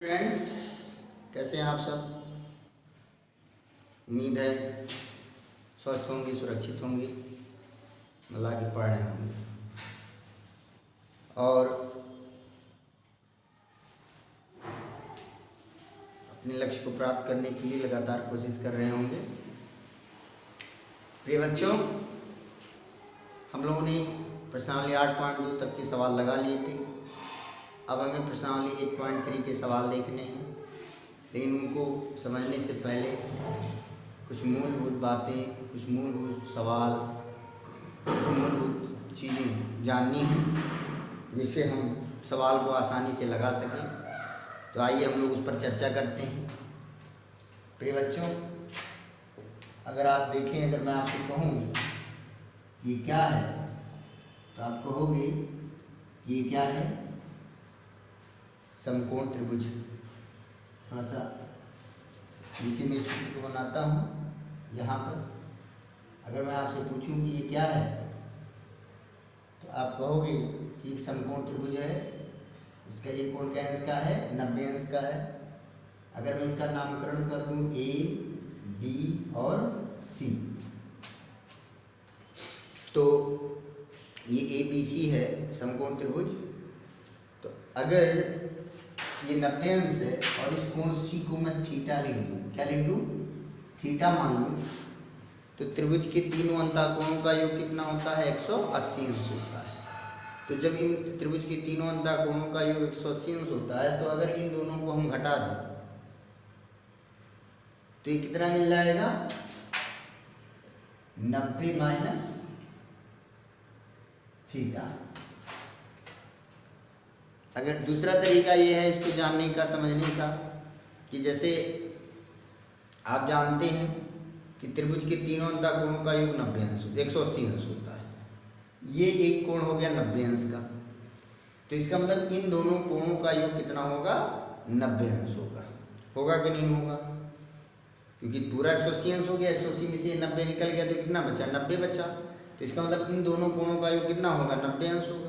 Friends, कैसे हैं आप सब। उम्मीद है स्वस्थ होंगे, सुरक्षित होंगे, अल्लाह के पढ़ रहे होंगे और अपने लक्ष्य को प्राप्त करने के लिए लगातार कोशिश कर रहे होंगे। प्रिय बच्चों, हम लोगों ने प्रश्नावली 8.2 तक के सवाल लगा लिए थे। अब हमें प्रश्नावली 8.3 के सवाल देखने हैं, लेकिन उनको समझने से पहले कुछ मूलभूत बातें, कुछ मूलभूत सवाल, कुछ मूलभूत चीज़ें जाननी हैं जिससे हम सवाल को आसानी से लगा सकें। तो आइए हम लोग उस पर चर्चा करते हैं। प्रिय बच्चों, अगर आप देखें, अगर मैं आपसे कहूँ ये क्या है तो आप कहोगे कि ये क्या है, समकोण त्रिभुज। थोड़ा सा नीचे में चित्र को बनाता हूँ। यहाँ पर अगर मैं आपसे पूछूं कि ये क्या है तो आप कहोगे कि एक समकोण त्रिभुज है, इसका ये कोण क्या अंश का है, 90 अंश का है। अगर मैं इसका नामकरण कर दूँ ए, बी और सी, तो ये ABC है समकोण त्रिभुज। तो अगर ये 90 अंश है और इस कोण C को मैं थीटा लिख दूँ, क्या लिख दूँ, थीटा मान लूँ, तो त्रिभुज के तीनों अंतःकोणों का योग कितना होता है, 180 अंश होता है। तो जब इन त्रिभुज के तीनों अंतःकोणों का योग 180 अंश होता है, तो अगर इन दोनों को हम घटा दें तो ये कितना मिल जाएगा, 90 माइनस थीटा। अगर दूसरा तरीका ये है इसको जानने का, समझने का, कि जैसे आप जानते हैं कि त्रिभुज के तीनों अंतःकोणों का योग 90 अंश 180 अंश होता है। ये एक कोण हो गया 90 अंश का, तो इसका मतलब इन दोनों कोणों का योग कितना होगा, 90 अंश होगा। होगा कि नहीं होगा, क्योंकि पूरा 180 अंश हो गया, 180 में से 90 निकल गया तो कितना बचा, 90 बचा। तो इसका मतलब इन दोनों कोणों का योग कितना होगा, 90 अंश होगा।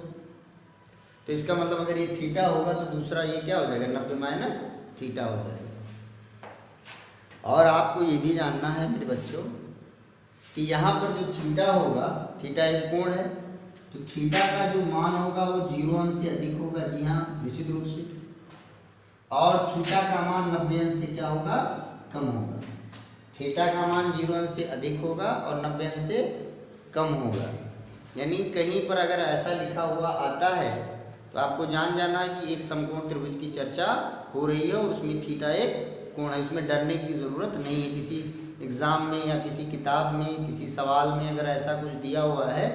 तो इसका मतलब अगर ये थीटा होगा तो दूसरा ये क्या हो जाएगा, 90 माइनस थीटा हो जाएगा। और आपको ये भी जानना है मेरे बच्चों कि यहाँ पर जो थीटा होगा, थीटा एक कोण है, तो थीटा का जो मान होगा वो 0 अंश से अधिक होगा। जी हाँ, निश्चित रूप से। और थीटा का मान 90 अंश से क्या होगा, कम होगा। थीटा का मान 0 अंश से अधिक होगा और 90 अंश से कम होगा। यानी कहीं पर अगर ऐसा लिखा हुआ आता है तो आपको जान जाना है कि एक समकोण त्रिभुज की चर्चा हो रही है और उसमें थीटा एक कोण है। उसमें डरने की ज़रूरत नहीं है। किसी एग्ज़ाम में या किसी किताब में, किसी सवाल में अगर ऐसा कुछ दिया हुआ है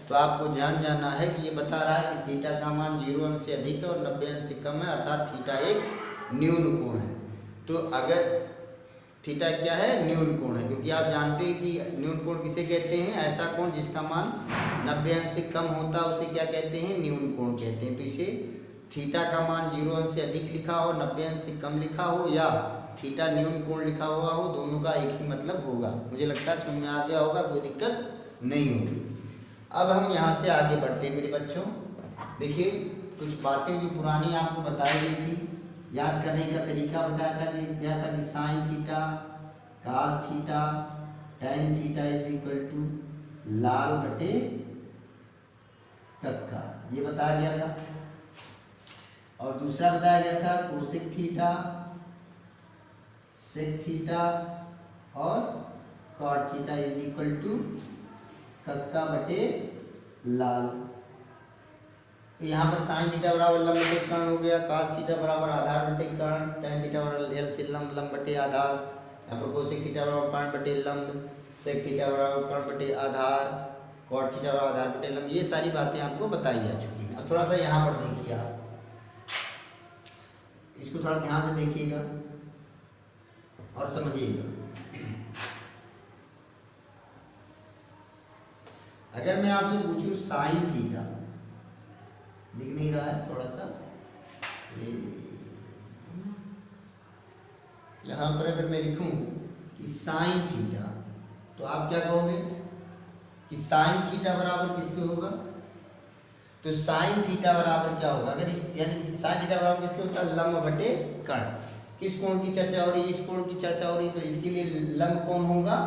तो आपको जान जाना है कि ये बता रहा है कि थीटा का मान 0 अंश से अधिक है और 90 अंश से कम है, अर्थात थीटा एक न्यून कोण है। तो अगर थीटा क्या है, न्यून कोण है, क्योंकि आप जानते हैं कि न्यून कोण किसे कहते हैं, ऐसा कोण जिसका मान 90 अंश से कम होता है उसे क्या कहते हैं, न्यून कोण कहते हैं। तो इसे थीटा का मान 0 अंश से अधिक लिखा हो, 90 अंश से कम लिखा हो या थीटा न्यून कोण लिखा हुआ हो, दोनों का एक ही मतलब होगा। मुझे लगता है समझ में आ गया होगा, कोई दिक्कत नहीं होगी। अब हम यहाँ से आगे बढ़ते हैं मेरे बच्चों। देखिए, कुछ बातें जो पुरानी आपको बताई गई थी, याद करने का तरीका बताया था कि क्या था कि sine theta, cos theta, tan theta is equal to लाल बटे कक्का, ये बताया गया था। और दूसरा बताया गया था कोसेक थीटा, सेक थीटा और cot theta is equal to कक्का बटे लाल। तो यहाँ पर साइन थीटा बराबर लंब बटे कर्ण हो गया, कास थीटा बराबर आधार बटे कर्ण, टैन थीटा बराबर एल से लंब, लंब बटे आधार। यहाँ पर कोसेक थीटा बराबर कर्ण बटे लंब, सेक थीटा बराबर कर्ण बटे आधार, कॉट थीटा बराबर आधार बटे लंब। ये सारी बातें आपको बताई जा चुकी हैं। अब थोड़ा सा यहाँ पर देखिए, आप इसको थोड़ा ध्यान से देखिएगा और समझिएगा। अगर मैं आपसे पूछूं साइन थीटा, दिख नहीं रहा है, थोड़ा सा यहाँ पर अगर मैं लिखूं कि साइन थीटा, तो आप क्या कहोगे कि साइन थीटा बराबर किसके होगा, तो साइन थीटा बराबर क्या होगा, अगर इस यानी साइन थीटा बराबर किसके होता है, लंब बटे कर्ण। किस कोण की चर्चा हो रही है, इस कोण की चर्चा हो रही है, तो इसके लिए लंब कोण होगा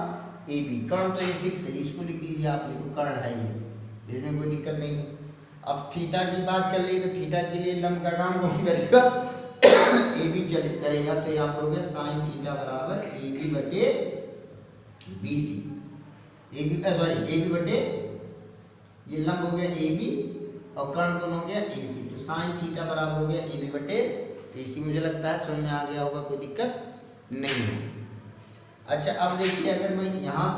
ए बी। कर्ण तो ये फिक्स है, इसको लिख दीजिए आप, ये तो कर्ण है ये, इसमें कोई दिक्कत नहीं है। अब थीटा की बात चल रही है, तो थीटा के लिए लंब का काम कौन करेगा, ए बी चलित करेगा। तो यहाँ पर हो गया साइन थीटा बराबर ए बी बटे बी सी, ए बी बटे, ये लंब हो गया ए बी और कर्ण कोण हो गया ए सी। तो साइन थीटा बराबर हो गया ए बी बटे ए सी। मुझे लगता है समझ में आ गया होगा, कोई दिक्कत नहीं है। अच्छा अब देखिए, अगर मैं यहाँ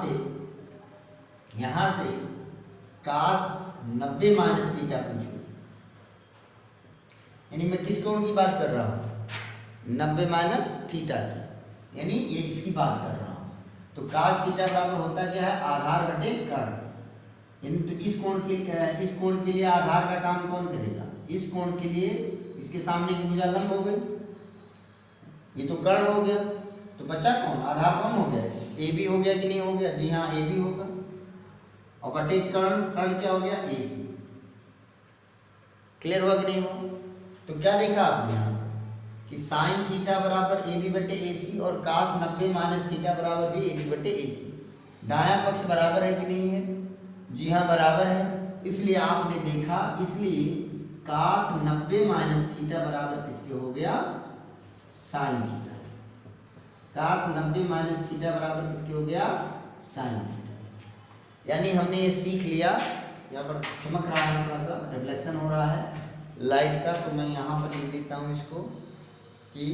से कास 90 माइनस थीटा पूछूं, यानी मैं किस कोण की बात कर रहा हूँ, 90 माइनस थीटा की, यानी ये इसकी बात कर रहा हूँ। तो कास थीटा बराबर होता क्या है, आधार बटे कर्ण। यानी तो इस कोण के लिए आधार का काम कौन करेगा, इस कोण के लिए इसके सामने की भुजा लंब हो गई, ये तो कर्ण हो गया, तो बचा कौन, आधार कौन हो गया, ए बी हो गया कि नहीं हो गया, जी हाँ ए बी होगा। और बटे कर्ण, कर्ण क्या हो गया, ए सी। क्लियर हुआ कि नहीं हुआ। तो क्या देखा आपने यहाँ कि साइन थीटा बराबर ए बी बटे ए सी और कास 90 माइनस थीटा बराबर भी ए बी बटे ए सी। दायां पक्ष बराबर है कि नहीं है, जी हाँ बराबर है। इसलिए आपने देखा, इसलिए कास 90 माइनस थीटा बराबर किसके हो गया, साइन थीटा। कास 90 माइनस थीटा बराबर किसके हो गया, साइन थीटा। यानी हमने ये सीख लिया, यहाँ पर चमक रहा है, थोड़ा सा रिफ्लेक्शन हो रहा है लाइट का, तो मैं यहाँ पर लिख देता हूँ इसको कि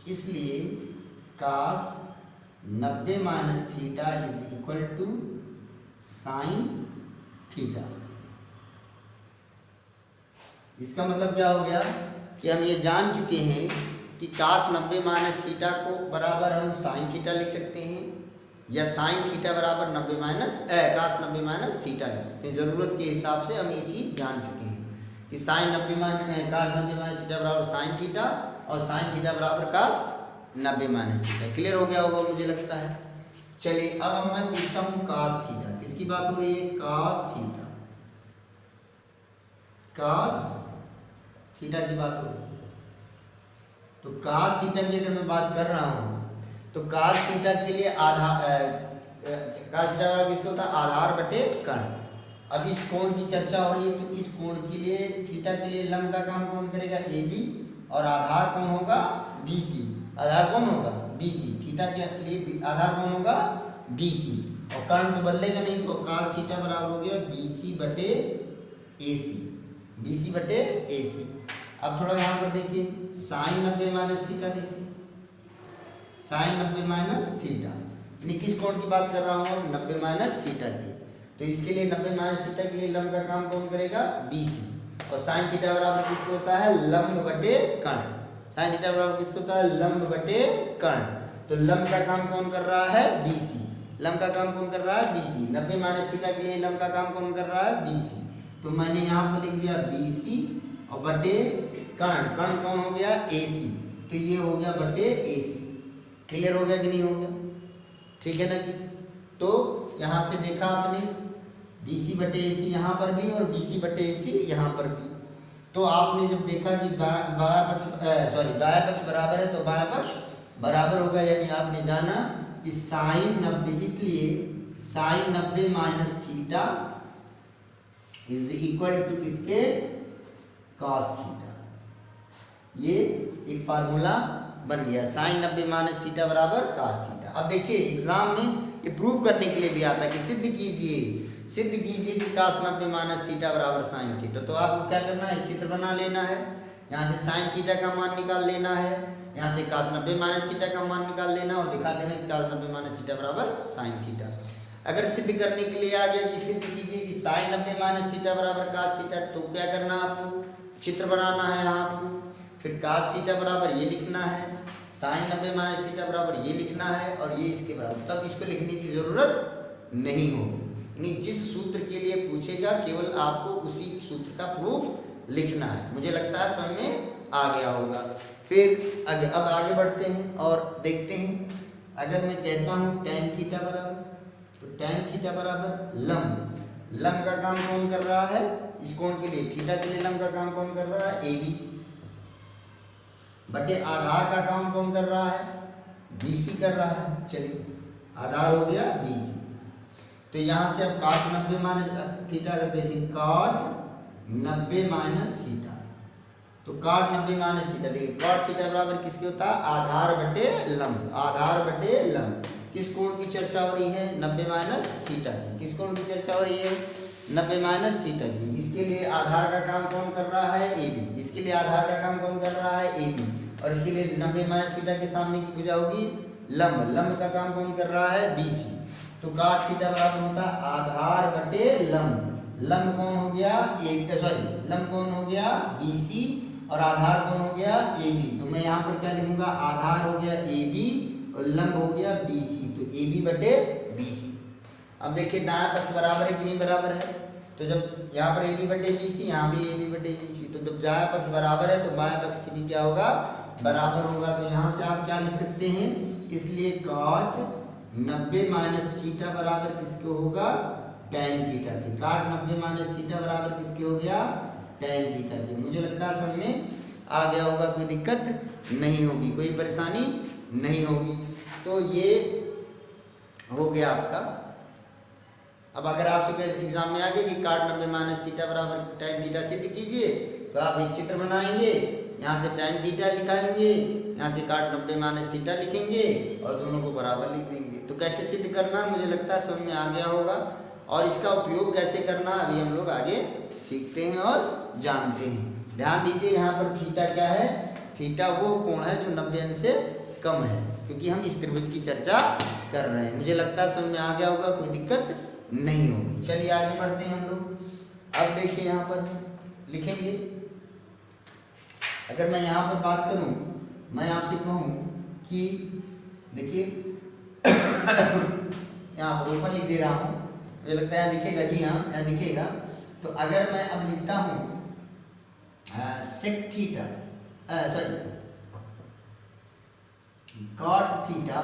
इसलिए cos 90 minus theta is equal to sine theta. इसका मतलब क्या हो गया कि हम ये जान चुके हैं कि कास 90 माइनस थीटा को बराबर हम साइन थीटा लिख सकते हैं, या साइन थीटा बराबर 90 माइनस कास 90 माइनस थीटा लिख सकते हैं। ज़रूरत के हिसाब से हम ये चीज़ जान चुके हैं कि sine 90 minus cos 90 minus theta बराबर साइन थीटा और साइन थीटा बराबर कास 90 माइनस थीटा। क्लियर हो गया होगा मुझे लगता है। चलिए अब मैं पूछता हूँ कास थीटा, किसकी बात हो रही है, कास थीटा, कास थीटा की बात हो रही है। तो कास थीटा की अगर मैं बात कर रहा हूँ, तो कास थीटा के लिए कास थीटा किसको होता है, आधार बटे कर्ण। अब इस कोण की चर्चा हो रही है, तो इस कोण के लिए थीटा के लिए लंब का काम कौन करेगा, ए बी, और आधार कौन होगा, बी सी। आधार कौन होगा, बी सी। थीटा के लिए आधार कौन होगा, बी सी, और कर्ण तो बदलेगा नहीं, तो कास थीटा बराबर हो गया बी सी बटे ए सी, बी सी बटे ए सी। अब थोड़ा यहाँ पर देखिए, साइन 90 माइनस थीटा देखिए, साइन 90 माइनस थीटा, यानी किस कोण की बात कर रहा हूँ, 90 माइनस थीटा की। तो इसके लिए 90 माइनस थीटा के लिए लंब का काम कौन करेगा, बी सी, और साइन थीटा बराबर किसको होता है, लंब बटे कर्ण। साइन थीटा बराबर किसको होता है, लंब बटे कर्ण। तो लंब का काम कौन कर रहा है, बी सी, लंब का काम कौन कर रहा है, बी सी। 90 माइनस थीटा के लिए लंब का काम कौन कर रहा है, बी सी। तो मैंने यहाँ पर लिख दिया बी सी और बटे कर्ण, कर्ण कौन हो गया, ए सी, तो ये हो गया बटे ए सी। क्लियर हो गया कि नहीं हो गया, ठीक है ना जी। तो यहाँ से देखा आपने बी सी बटे ए सी यहाँ पर भी और बी सी बटे ए सी यहाँ पर भी। तो आपने जब देखा कि दायां पक्ष बराबर है, तो बायां पक्ष बराबर होगा, यानी आपने जाना कि साइन 90, इसलिए sine 90 minus theta is equal to किसके, कॉस थीटा। ये एक फार्मूला बन गया, साइन 90 माइनस थीटा बराबर कॉस थीटा। अब देखिए एग्जाम में ये प्रूव करने के लिए भी आता है कि सिद्ध कीजिए कि cos 90 माइनस थीटा बराबर साइन थीटा। तो आपको क्या करना है, चित्र बना लेना है, यहाँ से साइन थीटा का मान निकाल लेना है, यहाँ से cos 90 माइनस थीटा का मान निकाल लेना और दिखा देना कि cos 90 माइनस थीटा बराबर साइन थीटा। अगर सिद्ध करने के लिए आ गया कि सिद्ध कीजिए कि साइन 90 माइनस थीटा बराबर cos थीटा, तो क्या करना है, आपको चित्र बनाना है आपको, फिर cos थीटा बराबर ये लिखना है, साइन 90 माइनस थीटा बराबर ये लिखना है और ये इसके बराबर, तब इसको लिखने की जरूरत नहीं होगी। यानी जिस सूत्र के लिए पूछेगा केवल आपको उसी सूत्र का प्रूफ लिखना है। मुझे लगता है समझ में आ गया होगा। फिर अब आगे बढ़ते हैं और देखते हैं, अगर मैं कहता हूँ tan थीटा बराबर, तो tan थीटा बराबर लंब, लंब का काम कौन कर रहा है? इस कोण के लिए थीटा के लिए लंब का काम कौन कर रहा है? ए बी बटे आधार का काम कौन कर रहा है? बी सी कर रहा है। चलिए आधार हो गया बी सी। तो यहाँ से अब cot 90 माइनस थीटा अगर देखें cot 90 माइनस थीटा, तो cot 90 माइनस थीटा देखिए cot थीटा बराबर किसके होता है? आधार बटे लंब। आधार बटे लंब किस कोण की चर्चा हो रही है? 90 माइनस थीटा की। किस कोण की चर्चा हो रही है? 90 माइनस थीटा की। इसके लिए आधार का काम कौन कर रहा है? A B. इसके लिए आधार का काम कौन कर रहा है? A B. और इसके लिए 90 माइनस थीटा के सामने की भुजा होगी लंब। लंब का काम कौन कर रहा है? B C. तो cot थीटा बराबर होता है आधार बटे लंब। लंब कौन हो गया? लंब कौन हो गया? बी सी और आधार कौन हो गया? A B. तो मैं यहाँ पर क्या लिखूंगा? आधार हो गया ए बी और लंब हो गया बी सी। तो ए बी बटे बी सी। अब देखिए दायां पक्ष बराबर है कि नहीं बराबर है? तो जब यहाँ पर ए बी बटे बी सी, यहाँ भी ए बी बटे बी सी, तो जब दायां पक्ष बराबर है तो बाएं पक्ष की भी क्या होगा? बराबर होगा। तो यहाँ से आप क्या लिख सकते हैं? इसलिए cot 90 माइनस थीटा बराबर किसके होगा? tan थीटा के। cot 90 माइनस थीटा बराबर किसके हो गया? tan थीटा के। मुझे लगता है समझ में आ गया होगा, कोई दिक्कत नहीं होगी, कोई परेशानी नहीं होगी। तो ये हो गया आपका। अब अगर आपसे एग्जाम में आ गया कि cot 90 माइनस थीटा बराबर tan थीटा सिद्ध कीजिए, तो आप एक चित्र बनाएंगे, यहाँ से tan थीटा निकालेंगे, यहाँ से cot 90 माइनस थीटा लिखेंगे और दोनों को बराबर लिख देंगे। तो कैसे सिद्ध करना मुझे लगता है समझ में आ गया होगा, और इसका उपयोग कैसे करना अभी हम लोग आगे सीखते हैं और जानते हैं। ध्यान दीजिए यहाँ पर थीटा क्या है? थीटा वो कोण है जो 90 अंश से कम है, क्योंकि हम इस त्रिभुज की चर्चा कर रहे हैं। मुझे लगता है समझ में आ गया होगा, कोई दिक्कत नहीं होगी। चलिए आगे बढ़ते हैं हम लोग। अब देखिए यहाँ पर लिखेंगे, अगर मैं यहाँ पर बात करूँ, मैं आपसे कहूँ कि देखिए यहाँ पर ऊपर लिख दे रहा हूँ, मुझे लगता है यहाँ दिखेगा। जी हाँ यहाँ दिखेगा। तो अगर मैं अब लिखता हूँ सेक थीटा cot थीटा,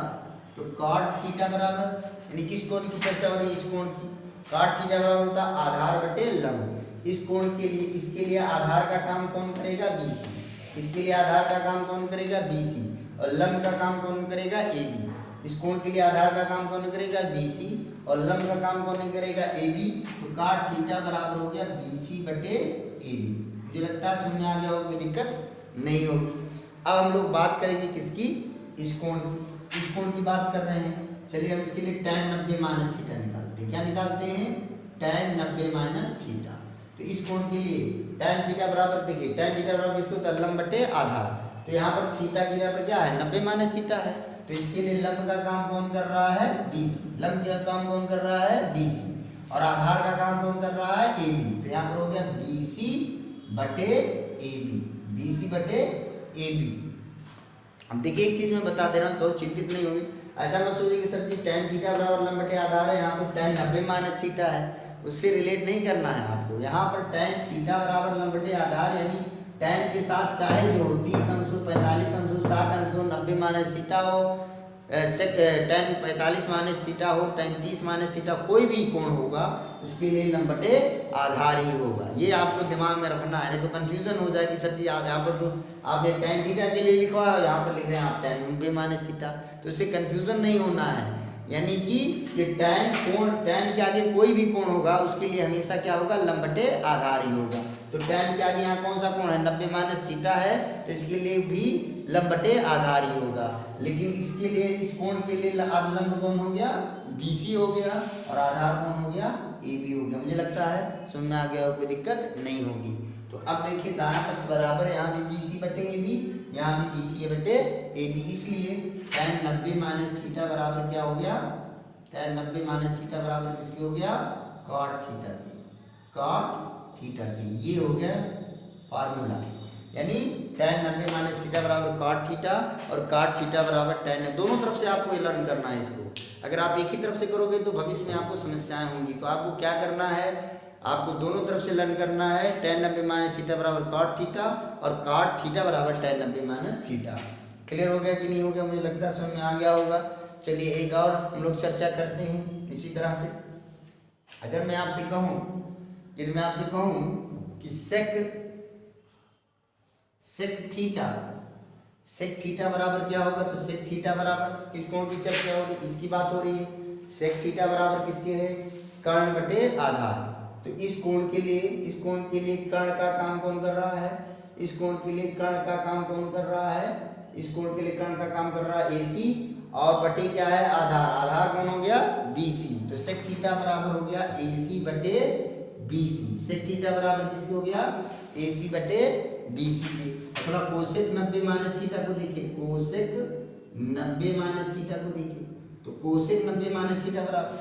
तो cot थीटा बराबर यानी किस कोण की चर्चा हो रही है? इस कोण की। cot थीटा बराबर होता है आधार बटे लंब। इस कोण के लिए इसके लिए आधार का काम कौन करेगा? B C. इसके लिए आधार का काम कौन करेगा? B C. और लंब का काम कौन करेगा? A B. इस कोण के लिए आधार का काम कौन करेगा? B C. और लंब का काम कौन करेगा? A B. तो cot थीटा बराबर हो गया बी सी बटे ए बी। मुझे लगता है समझ में आ गया होगा, कोई दिक्कत नहीं होगी। अब हम लोग बात करेंगे किसकी? इस कोण की। इस कोण की बात कर रहे हैं। चलिए हम इसके लिए tan 90 माइनस थीटा निकालते हैं। क्या निकालते हैं? tan 90 minus theta. तो इस कोण के लिए tan थीटा बराबर देखिए, tan थीटा बराबर इसको होता है लंब बटे आधार। तो यहाँ पर थीटा की जगह पर क्या है? 90 माइनस थीटा है। तो इसके लिए लंब का काम कौन कर रहा है? B C. लंब का काम कौन कर रहा है? B C. और आधार का काम कौन कर रहा है? A B. तो यहाँ पर हो गया बी सी बटे ए बी। बी सी बटे ए बी। अब देखिए एक चीज मैं बता दे रहा हूँ, बहुत चिंतित नहीं होगी। ऐसा मत सोचिए कि सर जी tan थीटा बराबर लंब बटे आधार है, यहाँ पर tan 90 माइनस थीटा है, उससे रिलेट नहीं करना है आपको। यहाँ पर tan थीटा बराबर लंब बटे आधार यानी tan के साथ चाहे जो 30 अंश हो, 45 अंश हो, 60 अंश हो, 90 माइनस थीटा हो, tan 45 माइनस थीटा हो, tan 30 माइनस थीटा, कोई भी कोण होगा उसके लिए लंब बटे आधार ही होगा। ये आपको दिमाग में रखना है, नहीं तो कंफ्यूजन हो जाएगी। सर जी आप यहाँ पर तो आपने tan थीटा के लिए लिखा है, यहाँ पर लिख रहे हैं आप tan 90 माइनस थीटा, तो इससे कंफ्यूजन नहीं होना है। यानी कि ये tan कोण, tan के आगे कोई भी कोण होगा उसके लिए हमेशा क्या होगा? लंब बटे आधार ही होगा। तो tan के आगे यहाँ कौन सा कोण है? 90 माइनस थीटा है, तो इसके लिए भी लंब बटे आधार ही होगा। लेकिन इसके लिए इस कोण के लिए लंब कौन हो गया? बी सी हो गया, और आधार कौन हो गया? ए बी हो गया। मुझे लगता है समझ में आ गया, कोई दिक्कत नहीं होगी। तो अब देखिए दायां पक्ष बराबर है, यहाँ भी बी सी बटे ए बी, यहाँ भी बी सी बटे ए बी। इसलिए tan 90 माइनस थीटा बराबर क्या हो गया? tan 90 माइनस थीटा बराबर किसके हो गया? cot थीटा के। cot थीटा के ये हो गया फार्मूला, यानी tan 90 माइनस थीटा बराबर cot थीटा और cot थीटा बराबर tan। दोनों तरफ से आपको लर्न करना है इसको। अगर आप एक ही तरफ से करोगे तो भविष्य में आपको समस्याएं होंगी। तो आपको क्या करना है? आपको दोनों तरफ से लर्न करना है। tan 90 माइनस थीटा बराबर cot थीटा और cot थीटा बराबर tan 90 माइनस थीटा। क्लियर हो गया कि नहीं हो गया? मुझे लगता है समझ में आ गया होगा। चलिए एक और हम लोग चर्चा करते हैं इसी तरह से। अगर मैं आपसे कहूं, यदि मैं आपसे कहूं कि सेक थीटा बराबर क्या होगा, तो सेक थीटा बराबर किस कोण की चर्चा होगी, इसकी बात हो रही है। सेक थीटा बराबर किसके है, कर्ण बटे आधार। तो इस कोण के लिए कर्ण का काम कौन कर रहा है, इस कोण के लिए कर्ण का काम कौन कर रहा है, इस कोण के लिए कर्ण का काम कर रहा है AC, और बटे क्या है, आधार कौन हो गया, BC। तो सेक थीटा बराबर हो गया AC बटे BC। सेक थीटा बराबर किसके हो गया, AC बटे BC के। थोड़ा कोसेक 90 माइनस थीटा को देखिए, कोसेक 90 माइनस थीटा को देखिए। तो कोसेक 90 माइनस थीटा बराबर,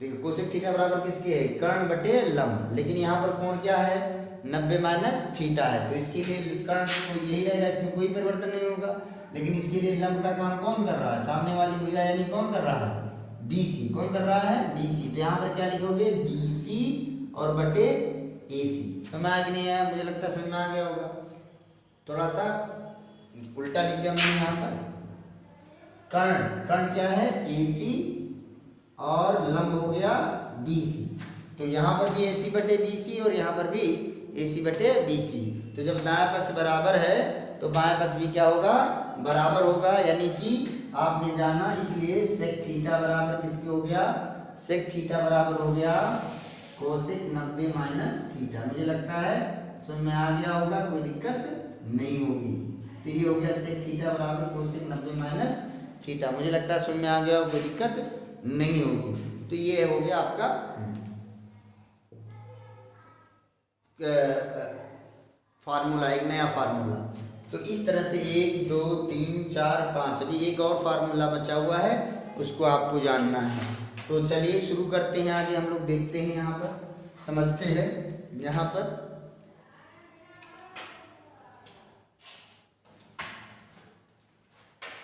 देखिए कोसेक थीटा बराबर किसके है, कर्ण बटे लंब। लेकिन यहाँ पर कोण क्या है, 90 माइनस थीटा है। तो इसके लिए कर्ण तो यही रहेगा, इसमें कोई परिवर्तन नहीं होगा। लेकिन इसके लिए लंब का काम कौन कर रहा है, सामने वाली भुजा यानी कौन कर रहा है, BC। कौन कर रहा है, BC। तो यहाँ पर क्या लिखोगे, BC और बटे AC। समझ आ नहीं आया, मुझे लगता है समझ में आ गया होगा। थोड़ा सा उल्टा लिख दिया मैंने यहाँ पर। कर्ण क्या है, AC और लंब हो गया BC। तो यहाँ पर भी AC बटे BC और यहाँ पर भी AC बटे BC। तो जब दायां पक्ष बराबर है तो बाएं पक्ष भी क्या होगा, बराबर होगा। यानी कि आपने जाना, इसलिए सेक थीटा बराबर किसके हो गया, सेक थीटा बराबर हो गया कोसेक 90 माइनस थीटा। मुझे लगता है समझ में आ गया होगा, कोई दिक्कत नहीं होगी। तो ये हो गया सेक थीटा बराबर कोसेक 90 माइनस थीटा। मुझे लगता है समझ में आ गया, कोई दिक्कत नहीं होगी। तो ये हो गया आपका फार्मूला, एक नया फार्मूला। तो इस तरह से 1 2 3 4 5, अभी एक और फार्मूला बचा हुआ है, उसको आपको जानना है। तो चलिए शुरू करते हैं, आगे हम लोग देखते हैं, यहाँ पर समझते हैं। यहाँ पर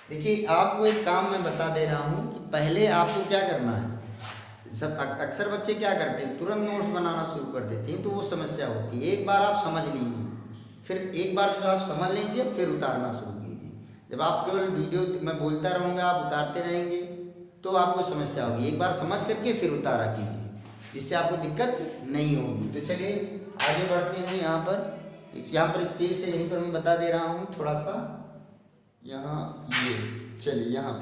देखिए, आपको एक काम मैं बता दे रहा हूँ कि पहले आपको क्या करना है। सब अक्सर बच्चे क्या करते हैं, तुरंत नोट्स बनाना शुरू कर देते हैं, तो वो समस्या होती है। एक बार आप समझ लीजिए, फिर एक बार जब आप समझ लीजिए फिर उतारना शुरू कीजिए। जब आप केवल वीडियो मैं बोलता रहूँगा, आप उतारते रहेंगे, तो आपको समस्या होगी। एक बार समझ करके फिर उतारा कीजिए, जिससे आपको दिक्कत नहीं होगी। तो चलिए आगे बढ़ते हैं। यहाँ पर स्पेस है, यहीं पर मैं बता दे रहा हूँ थोड़ा सा। यहाँ ये चलिए यहाँ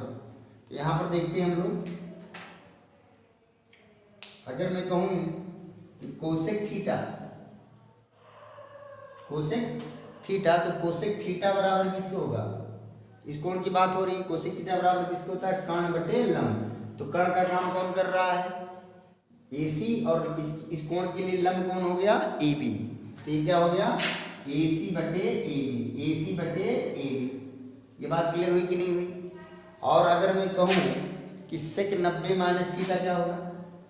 पर देखते हैं हम लोग। अगर मैं कहूँ कि कोसेक थीटा तो कोसेक थीटा बराबर किसको होगा, इस कोण की बात हो रही है। कोसेक थीटा बराबर किसको होता है, कर्ण बटे लंब। तो कर्ण का काम कौन कर रहा है, AC, और इस कोण के लिए लंब कौन हो गया, AB। तो ये क्या हो गया, AC बटे AB। ये बात क्लियर हुई कि नहीं हुई। और अगर मैं कहूँ कि सेक 90 माइनस थीटा क्या होगा,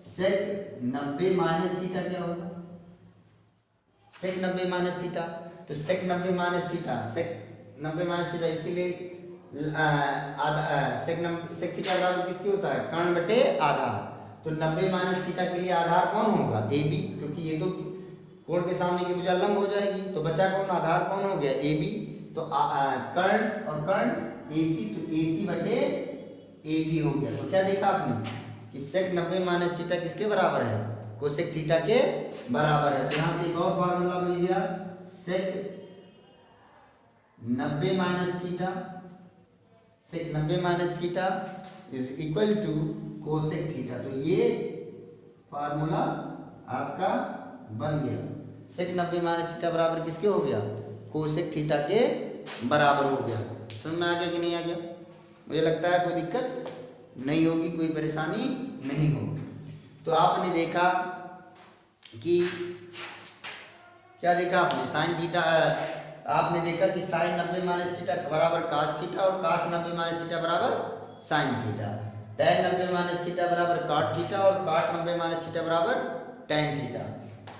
सेक 90 माइनस थीटा क्या होगा, सेक 90 माइनस थीटा। तो सेक 90 माइनस थीटा, इसके लिए सेक थीटा बराबर किसके होता है, कर्ण बटे आधार। तो 90 माइनस थीटा के लिए आधार कौन होगा, AB, क्योंकि ये तो कोण के सामने की भुजा लंब हो जाएगी। तो बचा कौन, आधार कौन हो गया, AB। तो कर्ण और कर्ण AC, तो AC बटे AB हो गया। तो क्या देखा आपने कि सेक 90 माइनस थीटा किसके बराबर है, कोसेक थीटा के बराबर है। तो यहाँ से एक और फार्मूला मिल गया, sec 90 minus theta is equal to cosec theta. तो ये फार्मूला आपका बन गया। सेक 90 माइनस थीटा बराबर किसके हो गया, कोसेक थीटा के बराबर हो गया। समझ में आ गया कि नहीं आ गया। मुझे लगता है कोई दिक्कत नहीं होगी, कोई परेशानी नहीं होगी। तो आपने देखा कि क्या देखा आपने, साइन थीटा, आपने देखा कि साइन 90 माइनस थीटा बराबर कास थीटा और कास 90 माइनस थीटा बराबर sine theta. Tan 90 minus theta बराबर काट थीटा और काट 90 माइनस थीटा बराबर टैन थीटा।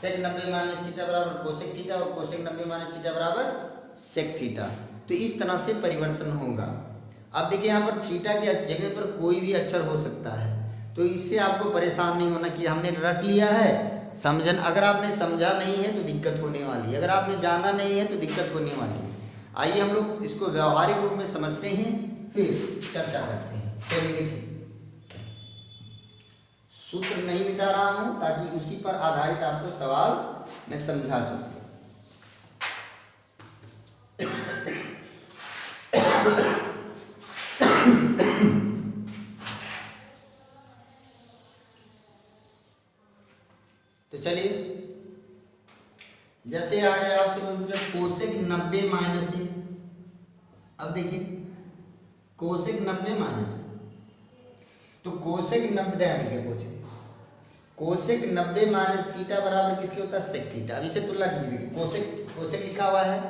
सेक 90 माइनस थीटा बराबर कोसेक थीटा और कोसेक 90 माइनस थीटा बराबर सेक थीटा। तो इस तरह से परिवर्तन होगा। अब देखिए यहाँ पर थीटा की जगह पर कोई भी अक्षर हो सकता है, तो इससे आपको परेशान नहीं होना कि हमने रट लिया है, समझन। अगर आपने समझा नहीं है तो दिक्कत होने वाली है, अगर आपने जाना नहीं है तो दिक्कत होने वाली है। आइए हम लोग इसको व्यवहारिक रूप में समझते हैं, फिर चर्चा करते हैं। चलिए देखिए, सूत्र नहीं मिटा रहा हूं ताकि उसी पर आधारित आपको सवाल मैं समझा सकूं। तो चलिए, जैसे आ गया आपसे पूछा कोसेक 90 माइनस है। अब देखिए कोसेक 90 माइनस, तो कोसेक 90 देखिए पूछ कोसेक 90 माइनस थीटा बराबर किसके होता है? Sec theta. अब इसे तुलना कीजिए, देखिए कोसेक लिखा हुआ है,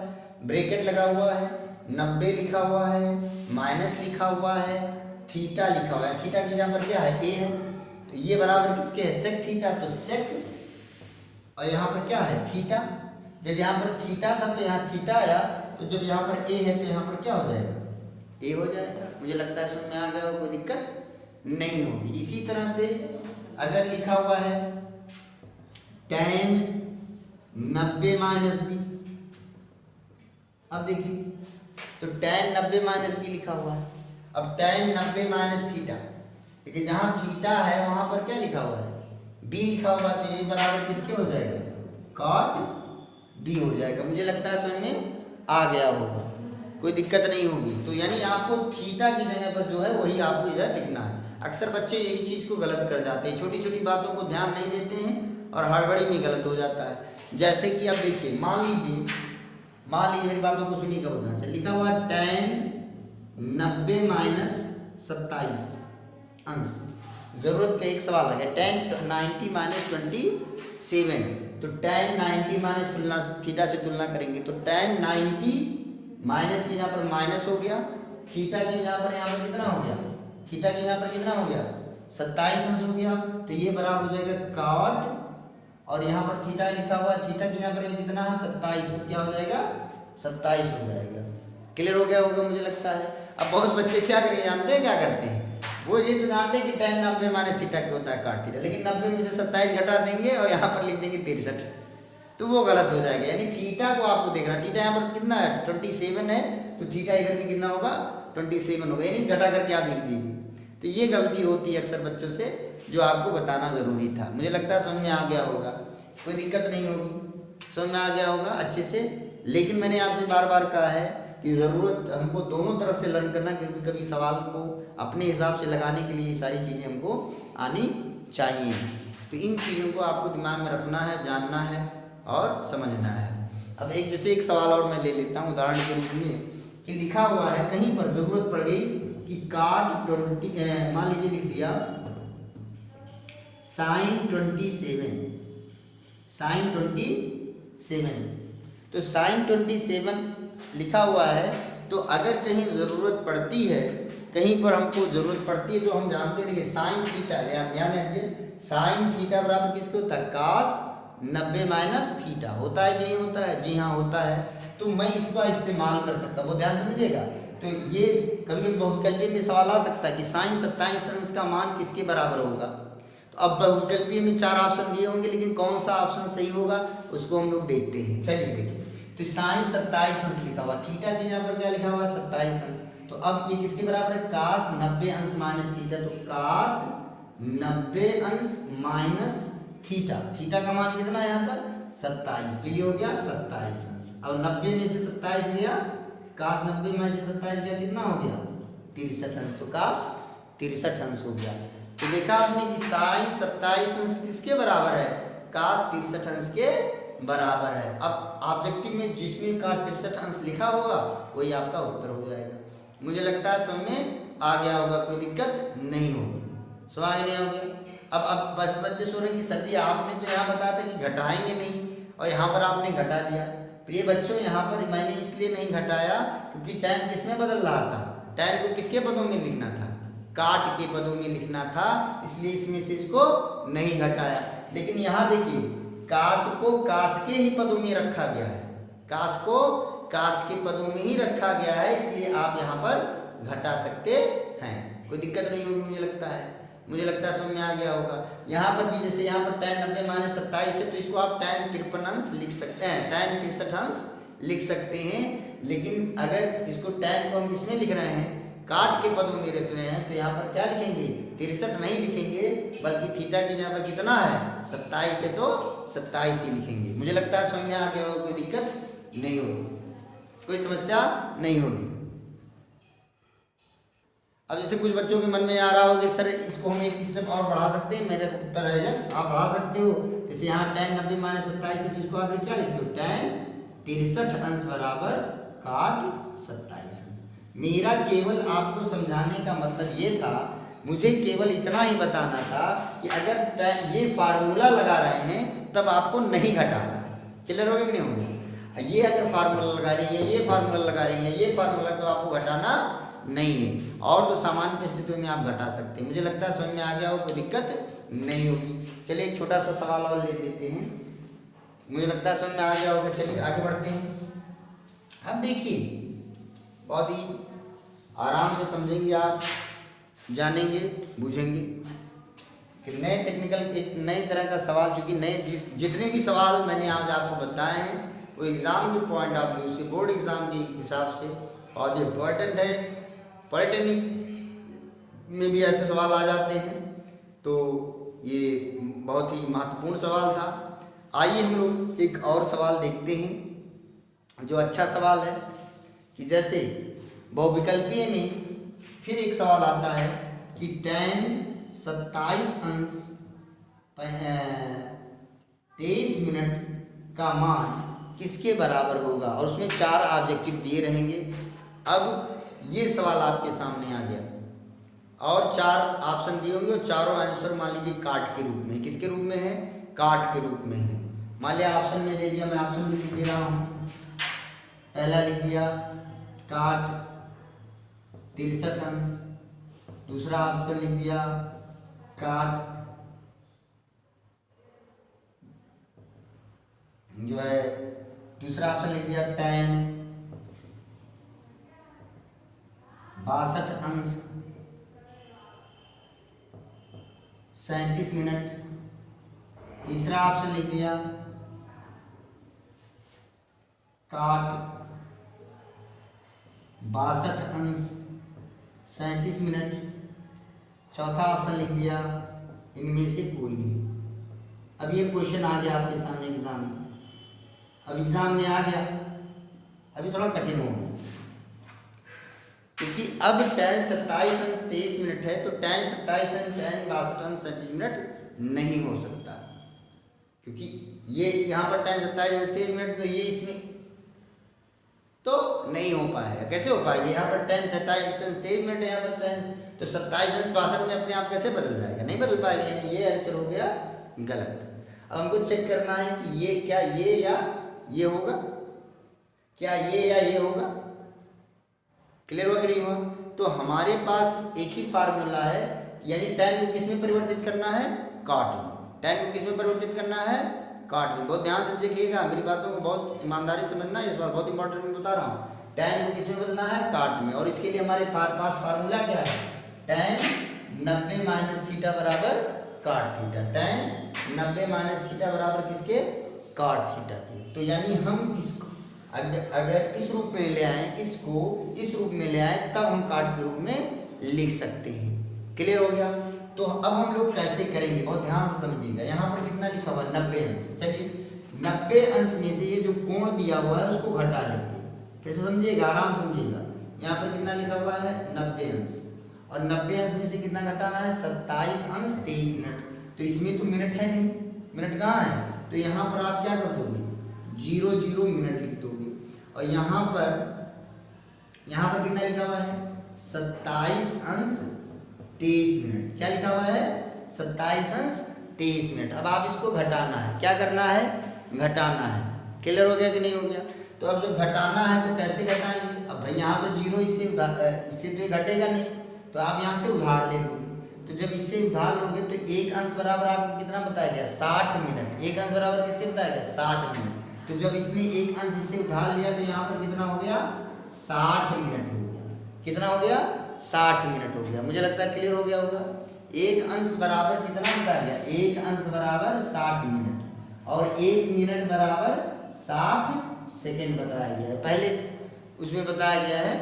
ब्रैकेट लगा हुआ है, 90 लिखा हुआ है, माइनस लिखा हुआ है, थीटा लिखा हुआ है। थीटा की जगह पर क्या है? ए है। तो ये बराबर किसके है? Sec theta. तो सेक और यहाँ पर क्या है? थीटा। जब यहाँ पर थीटा था तो यहाँ थीटा आया, तो जब यहाँ पर ए है तो यहाँ पर क्या हो जाएगा? ए हो जाएगा। मुझे लगता है समझ में आ गया, कोई दिक्कत नहीं होगी। इसी तरह से अगर लिखा हुआ है tan 90 माइनस बी, अब देखिए तो tan 90 माइनस बी लिखा हुआ है। अब tan 90 माइनस थीटा, देखिए जहाँ थीटा है वहां पर क्या लिखा हुआ है? बी लिखा हुआ है। तो ये बराबर किसके हो जाएगा? cot बी हो जाएगा। मुझे लगता है समझ में आ गया होगा, कोई दिक्कत नहीं होगी। तो यानी आपको थीटा की जगह पर जो है वही आपको इधर लिखना है। अक्सर बच्चे यही चीज़ को गलत कर जाते हैं, छोटी छोटी बातों को ध्यान नहीं देते हैं और हड़बड़ी में गलत हो जाता है। जैसे कि अब देखिए, मान लीजिए मेरी बातों को सुनिएगा ध्यान से। लिखा हुआ tan 90 माइनस 27 अंश। जरूरत का एक सवाल आ गया, tan 90 माइनस 27। तो tan 90 माइनस तुलना थीटा से तुलना करेंगे तो tan 90 माइनस की यहाँ पर माइनस हो गया, थीटा की यहाँ पर कितना हो गया? थीटा की यहाँ पर कितना हो गया? 27 अंश हो गया। तो ये बराबर हो जाएगा cot, और यहाँ पर थीटा लिखा हुआ है, थीटा की यहाँ पर कितना है? 27। तो क्या हो जाएगा? 27 हो जाएगा। क्लियर हो गया होगा मुझे लगता है। अब बहुत बच्चे क्या करेंगे जानते हैं? क्या करते हैं? वो ये तो जानते हैं कि tan 90 माइनस थीटा क्या होता है? cot theta. लेकिन 90 में से 27 घटा देंगे और यहाँ पर लिख देंगे 63, तो वो गलत हो जाएगा। यानी थीटा को आपको देखना, थीटा यहाँ पर कितना है? 27 है, तो थीटा इधर भी कितना होगा? 27 होगा। यानी घटा करके आप लिख दीजिए। तो ये गलती होती है अक्सर बच्चों से, जो आपको बताना ज़रूरी था। मुझे लगता है समझ में आ गया होगा, कोई दिक्कत नहीं होगी, समझ में आ गया होगा अच्छे से। लेकिन मैंने आपसे बार बार कहा है कि ज़रूरत हमको दोनों तरफ से लर्न करना, क्योंकि कभी सवाल को अपने हिसाब से लगाने के लिए ये सारी चीज़ें हमको आनी चाहिए। तो इन चीज़ों को आपको दिमाग में रखना है, जानना है और समझना है। अब एक जैसे एक सवाल और मैं ले लेता हूँ उदाहरण के रूप में, कि लिखा हुआ है कहीं पर ज़रूरत पड़ गई कि cot 20, मान लीजिए लिख दिया sin 27, तो sin 27 लिखा हुआ है। तो अगर कहीं ज़रूरत पड़ती है, कहीं पर हमको ज़रूरत पड़ती है, तो हम जानते हैं कि साइन थीटा, ध्यान दीजिए, साइन थीटा बराबर किसको होता है? cos 90 minus theta. होता है कि नहीं होता है? जी हाँ होता है। तो मैं इसका इस्तेमाल कर सकता हूँ, वो ध्यान समझिएगा। तो ये कभी कभी बहुविकल्पीय में सवाल आ सकता है कि साइन 27 अंश का मान किसके बराबर होगा। तो अब बहुविकल्पीय में 4 ऑप्शन दिए होंगे, लेकिन कौन सा ऑप्शन सही होगा उसको हम लोग देखते हैं। चलिए देखिए, तो साइन 27 अंश लिखा हुआ, थीटा के यहाँ पर क्या लिखा हुआ? 27 अंश। तो अब ये किसके बराबर है? cos 90 अंश माइनस थीटा। तो cos 90 अंश माइनस थीटा, थीटा का मान कितना है यहाँ पर? 27। तो ये हो गया 27 अंश। और 90 में से 27 गया, cos 90 में से 27 गया, कितना हो गया? 63 अंश। तो cos 63 अंश हो गया। तो देखा आपने कि साइन 27 अंश किसके बराबर है? cos 63 अंश के बराबर है। अब ऑब्जेक्टिव में जिसमें cos 63 अंश लिखा होगा वही आपका उत्तर हो जाएगा। मुझे लगता है समझ में आ गया होगा, कोई दिक्कत नहीं होगी। समझ नहीं हो गया? अब बच्चे सोच रहे कि सर जी आपने तो यहाँ बताया था कि घटाएंगे नहीं, और यहाँ पर आपने घटा दिया। प्रिय बच्चों, यहाँ पर मैंने इसलिए नहीं घटाया क्योंकि tan किसमें बदल रहा था? tan को किसके पदों में लिखना था? cot के पदों में लिखना था, इसलिए इसमें से इसको नहीं घटाया। लेकिन यहाँ देखिए, cos को cos के ही पदों में रखा गया है, cos को cos के पदों में ही रखा गया है, इसलिए आप यहाँ पर घटा सकते हैं, कोई दिक्कत नहीं होगी। मुझे लगता है समझ में आ गया होगा। यहाँ पर भी जैसे यहाँ पर tan 90 माइनस 27 है, तो इसको आप tan 53 अंश लिख सकते हैं, tan 63 अंश लिख सकते हैं। लेकिन अगर इसको tan को हम किसमें लिख रहे हैं? काट के पदों में रख रहे हैं, तो यहाँ पर क्या लिखेंगे, 63 नहीं लिखेंगे, बल्कि थीटा की जगह पर कितना है 27 है, तो 27 ही लिखेंगे। मुझे लगता है समझ में आ गया होगा, कोई दिक्कत नहीं होगी, कोई समस्या नहीं होगी। अब जैसे कुछ बच्चों के मन में आ रहा हो कि सर इसको हम एक स्टेप और बढ़ा सकते हैं, मेरा उत्तर है यस, आप बढ़ा सकते हो। जैसे यहाँ tan 90 - 27 है, तो इसको आप क्या लिखते हो, tan 63 अंश बराबर काट 27 अंश। मेरा केवल आपको समझाने का मतलब ये था, मुझे केवल इतना ही बताना था कि अगर ये फार्मूला लगा रहे हैं तब आपको नहीं घटाना है। क्लियर हो गया कि नहीं हो गया? ये अगर फार्मूला लगा रही है, ये फार्मूला लगा रही है, ये फार्मूला, तो आपको घटाना नहीं है। और तो सामान्य परिस्थितियों में आप घटा सकते हैं। मुझे लगता है समझ में आ गया हो, कोई दिक्कत नहीं होगी। चलिए एक छोटा सा सवाल और ले लेते हैं, मुझे लगता है समझ में आ गया होगा। चलिए आगे बढ़ते हैं। अब देखिए बहुत ही आराम से समझेंगे आप, जानेंगे, बूझेंगे कि नए टेक्निकल एक नए तरह का सवाल, चूँकि नए जितने भी सवाल मैंने आज आपको बताए हैं वो एग्ज़ाम के पॉइंट ऑफ व्यू से, बोर्ड एग्ज़ाम के हिसाब से बहुत इम्पोर्टेंट है। पॉलिटेक्निक में भी ऐसे सवाल आ जाते हैं, तो ये बहुत ही महत्वपूर्ण सवाल था। आइए हम लोग एक और सवाल देखते हैं जो अच्छा सवाल है, कि जैसे बहुविकल्पीय में फिर एक सवाल आता है कि tan 27 अंश 23 मिनट का मान किसके बराबर होगा, और उसमें 4 ऑब्जेक्टिव दिए रहेंगे। अब ये सवाल आपके सामने आ गया और 4 ऑप्शन दिए होंगे, और चारों आंसर मान लीजिए काट के रूप में, किसके रूप में है, काट के रूप में है। मान लिया ऑप्शन में दे दिया, मैं ऑप्शन भी लिख दे रहा हूँ। पहला लिख दिया काट 63 अंश, दूसरा ऑप्शन लिख दिया काट जो है, दूसरा ऑप्शन लिख दिया tan 62 अंश 37 मिनट, तीसरा ऑप्शन लिख दिया काट 62 अंश 37 मिनट, चौथा ऑप्शन लिख दिया इनमें से कोई नहीं। अब ये क्वेश्चन आ गया आपके सामने एग्जाम में, अब एग्जाम में आ गया, अभी थोड़ा कठिन हो गया, क्योंकि अब tan 27 अंश 23 मिनट है, तो tan 27 अंश tan 62 अंश 37 मिनट नहीं हो सकता, क्योंकि ये यहाँ पर tan 27 अंश 23 मिनट, तो ये इसमें तो नहीं हो पाएगा। कैसे हो पाएगा, यहाँ पर tan 27 अंश 23 मिनट है, यहाँ पर tan, तो 27 अंश 62 में अपने आप कैसे बदल जाएगा, नहीं बदल पाएगा, यानी ये आंसर हो गया गलत। अब हमको चेक करना है कि ये क्या ये या ये होगा, क्या ये या ये होगा। क्लियर हो गया हुआ? तो हमारे पास एक ही फार्मूला है, यानी tan को किस में परिवर्तित करना है, काट में। tan को किस में परिवर्तित करना है, काट में। बहुत ध्यान से देखिएगा, मेरी बातों को बहुत ईमानदारी से समझना है, इस बार बहुत इंपॉर्टेंट मैं बता रहा हूँ। tan को किस में बदलना है, काट में, और इसके लिए हमारे पास फार्मूला क्या है, tan 90 माइनस थीटा बराबर काट थीटा। tan 90 माइनस थीटा बराबर किसके, काट थीटा के। तो यानी हम इसको अगर इस रूप में ले आए, इसको इस रूप में ले आए, तब हम काट के रूप में लिख सकते हैं। क्लियर हो गया? तो अब हम लोग कैसे करेंगे, बहुत ध्यान से समझिएगा। यहाँ पर कितना लिखा हुआ है, 90 अंश। चलिए 90 अंश में से ये जो कोण दिया हुआ है उसको घटा लेंगे। फिर से समझिएगा, आराम समझिएगा। यहाँ पर कितना लिखा हुआ है, 90 अंश, और 90 अंश में से कितना घटाना है, 27 अंश 23 मिनट। तो इसमें तो मिनट है नहीं, मिनट कहाँ है, तो यहाँ पर आप क्या कर दोगे, 00 मिनट लिख दोगे। और यहाँ पर कितना लिखा हुआ है, 27 अंश 23 मिनट। क्या लिखा हुआ है, 27 अंश 23 मिनट। अब आप इसको घटाना है, क्या करना है, घटाना है। क्लियर हो गया कि नहीं हो गया? तो अब जब घटाना है तो कैसे घटाएंगे, अब भाई यहाँ तो 0, इससे तो ये घटेगा नहीं, तो आप यहाँ से उधार ले लोगे। तो जब इससे उधार लोगे तो एक अंश बराबर आपको कितना बताया गया, 60 मिनट। एक अंश बराबर किसके बताया गया, 60 मिनट। तो जब इसने एक अंश इससे उधार लिया तो यहाँ पर कितना हो गया, 60 मिनट हो गया। कितना हो गया, 60 मिनट हो गया। मुझे लगता है क्लियर हो गया होगा। एक अंश बराबर कितना बताया गया, एक अंश बराबर 60 मिनट, और 1 मिनट बराबर 60 सेकेंड बताया गया है। पहले उसमें बताया गया है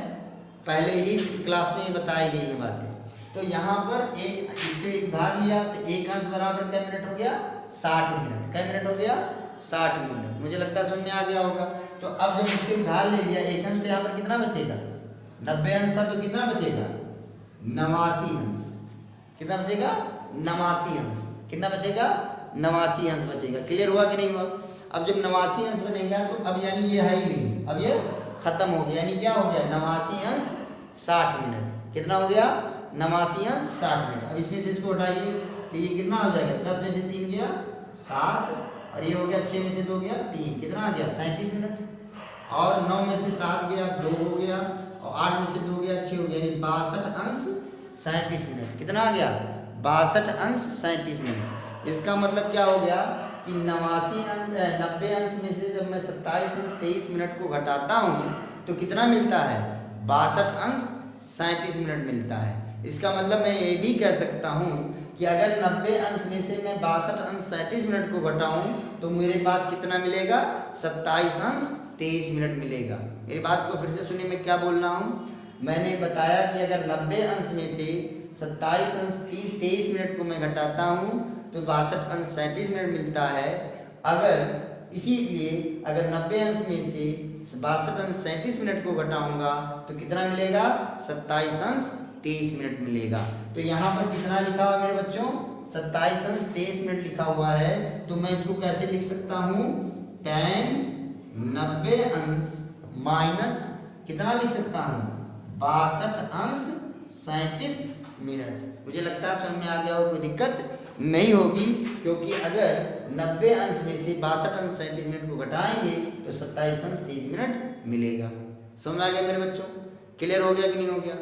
पहले ही क्लास में बताई गई ये बातें। तो यहाँ पर एक इससे एक भाग लिया तो एक अंश बराबर क्या मिनट हो गया 60 मिनट। क्या मिनट हो गया 60 मिनट। मुझे लगता है समझ में आ गया होगा। तो अब जब इससे उधार ले लिया एक अंश तो यहाँ पर कितना बचेगा 90 अंश था तो कितना बचेगा 89 अंश। कितना बचेगा 89 अंश। कितना बचेगा 89 अंश बचेगा। क्लियर हुआ कि नहीं हुआ। अब जब 89 अंश बनेगा तो अब यानी ये है ही नहीं, अब ये खत्म हो गया। यानी क्या हो गया 89 अंश 60 मिनट। कितना हो गया 89 अंश 60 मिनट। अब इसमें से इसको हटाइए तो ये कितना हो जाएगा 10 में से 3 गया 7 और ये हो गया 6 में से 2 गया 3। कितना आ गया 37 मिनट। और 9 में से 7 गया 2 हो गया और 8 में से 2 गया 6 हो गया। यानी 62 अंश 37 मिनट। कितना आ गया 62 अंश 37 मिनट। इसका मतलब क्या हो गया कि 90 अंश में से जब मैं 27 अंश 23 मिनट को घटाता हूँ तो कितना मिलता है 62 अंश 37 मिनट मिलता है। इसका मतलब मैं ये भी कह सकता हूँ कि अगर 90 अंश में से मैं 62 अंश 37 मिनट को घटाऊँ तो मेरे पास कितना मिलेगा 27 अंश 23 मिनट मिलेगा। मेरी बात को फिर से सुनिए, मैं क्या बोल रहा हूँ। मैंने बताया कि अगर 90 अंश में से 27 अंश 23 मिनट को मैं घटाता हूँ तो 62 अंश 37 मिनट मिलता है। अगर इसीलिए अगर 90 अंश में से 62 अंश 37 मिनट को घटाऊंगा तो कितना मिलेगा 27 अंश 23 मिनट मिलेगा। तो यहाँ पर कितना लिखा हुआ मेरे बच्चों 27 अंश 23 मिनट लिखा हुआ है। तो मैं इसको कैसे लिख सकता हूँ tan 90 अंश माइनस कितना लिख सकता हूँ 62 अंश 37 मिनट। मुझे लगता है समझ में आ गया हो, कोई दिक्कत नहीं होगी क्योंकि अगर 90 अंश में से 62 अंश 37 मिनट को घटाएंगे तो 27 अंश 23 मिनट मिलेगा। समझ में आ गया मेरे बच्चों। क्लियर हो गया कि नहीं हो गया।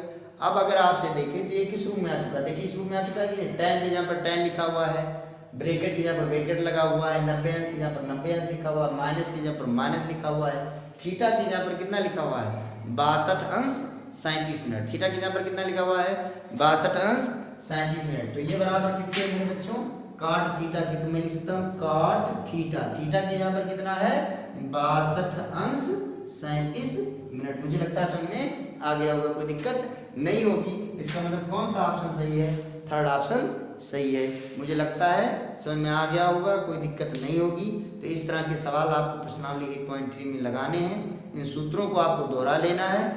अब अगर आपसे देखें तो ये किस रूप में आ चुका है, देखिए इस रूप में आ चुका है कि tan की जहाँ पर tan लिखा हुआ है, ब्रैकेट की जहाँ पर ब्रैकेट लगा हुआ है, 90 अंश की जहाँ पर 90 अंश लिखा हुआ है, माइनस की जहाँ पर माइनस लिखा हुआ है, थीटा की जहाँ पर कितना लिखा हुआ है 62 अंश 37 मिनट। थीटा की जहाँ पर कितना लिखा हुआ है 62 अंश 37 मिनट। तो ये बराबर किसके है मेरे बच्चों cot थीटा की। तो मैं लिख सकता हूँ cot थीटा। थीटा की यहाँ पर कितना है 62 अंश 37 मिनट। मुझे लगता है समझ में आ गया होगा, कोई दिक्कत नहीं होगी। इसका मतलब कौन सा ऑप्शन सही है, थर्ड ऑप्शन सही है। मुझे लगता है समझ में आ गया होगा, कोई दिक्कत नहीं होगी। तो इस तरह के सवाल आपको प्रश्नावली 8.3 में लगाने हैं। इन सूत्रों को आपको दोहरा लेना है।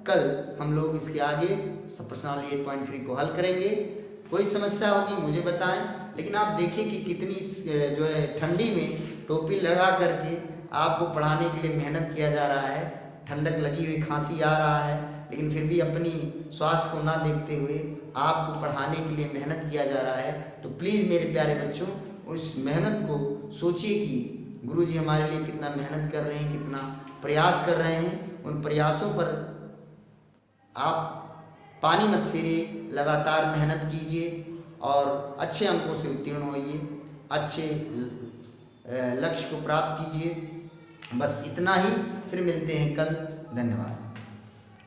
कल हम लोग इसके आगे प्रश्नावली 8.3 को हल करेंगे। कोई समस्या होगी मुझे बताएं। लेकिन आप देखिए कि कितनी जो है ठंडी में टोपी लगा करके आपको पढ़ाने के लिए मेहनत किया जा रहा है। ठंडक लगी हुई, खांसी आ रहा है, लेकिन फिर भी अपनी स्वास्थ्य को ना देखते हुए आपको पढ़ाने के लिए मेहनत किया जा रहा है। तो प्लीज़ मेरे प्यारे बच्चों उस मेहनत को सोचिए कि गुरुजी हमारे लिए कितना मेहनत कर रहे हैं, कितना प्रयास कर रहे हैं। उन प्रयासों पर आप पानी मत फेरिए, लगातार मेहनत कीजिए और अच्छे अंकों से उत्तीर्ण होइए, अच्छे लक्ष्य को प्राप्त कीजिए। बस इतना ही, फिर मिलते हैं कल। धन्यवाद।